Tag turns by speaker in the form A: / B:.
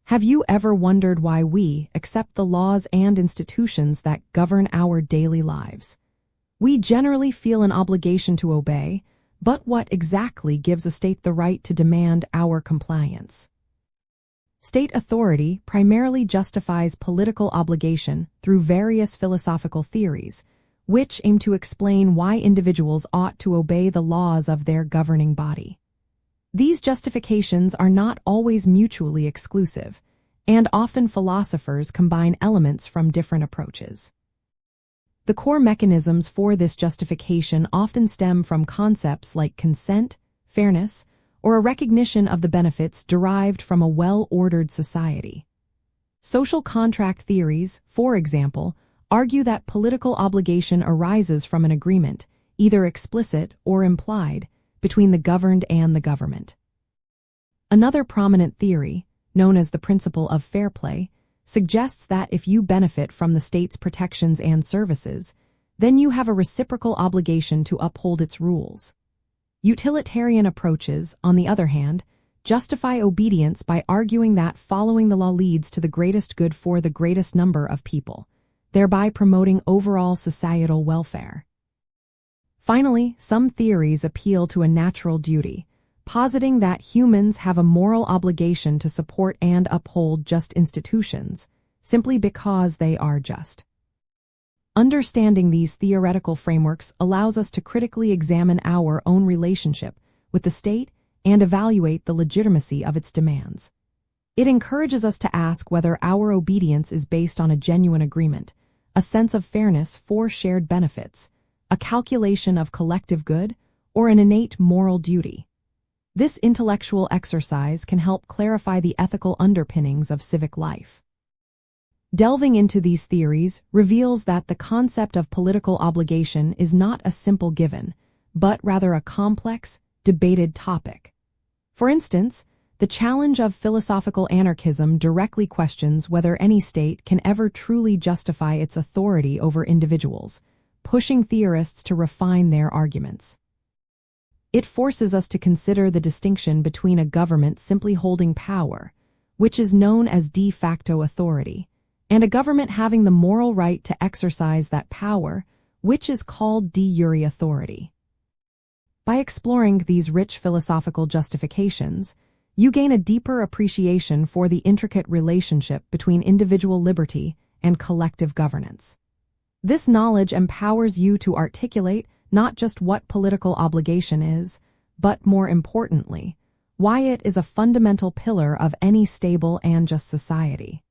A: Have you ever wondered why we accept the laws and institutions that govern our daily lives? We generally feel an obligation to obey, but what exactly gives a state the right to demand our compliance? State authority primarily justifies political obligation through various philosophical theories, which aim to explain why individuals ought to obey the laws of their governing body. These justifications are not always mutually exclusive, and often philosophers combine elements from different approaches. The core mechanisms for this justification often stem from concepts like consent, fairness, or a recognition of the benefits derived from a well-ordered society. Social contract theories, for example, argue that political obligation arises from an agreement, either explicit or implied, between the governed and the government. Another prominent theory, known as the principle of fair play, suggests that if you benefit from the state's protections and services, then you have a reciprocal obligation to uphold its rules. Utilitarian approaches, on the other hand, justify obedience by arguing that following the law leads to the greatest good for the greatest number of people, thereby promoting overall societal welfare. Finally, some theories appeal to a natural duty, positing that humans have a moral obligation to support and uphold just institutions, simply because they are just. Understanding these theoretical frameworks allows us to critically examine our own relationship with the state and evaluate the legitimacy of its demands. It encourages us to ask whether our obedience is based on a genuine agreement, a sense of fairness for shared benefits, a calculation of collective good, or an innate moral duty. This intellectual exercise can help clarify the ethical underpinnings of civic life. Delving into these theories reveals that the concept of political obligation is not a simple given, but rather a complex, debated topic. For instance, the challenge of philosophical anarchism directly questions whether any state can ever truly justify its authority over individuals, pushing theorists to refine their arguments. It forces us to consider the distinction between a government simply holding power, which is known as de facto authority, and a government having the moral right to exercise that power, which is called de jure authority. By exploring these rich philosophical justifications, you gain a deeper appreciation for the intricate relationship between individual liberty and collective governance. This knowledge empowers you to articulate not just what political obligation is, but more importantly, why it is a fundamental pillar of any stable and just society.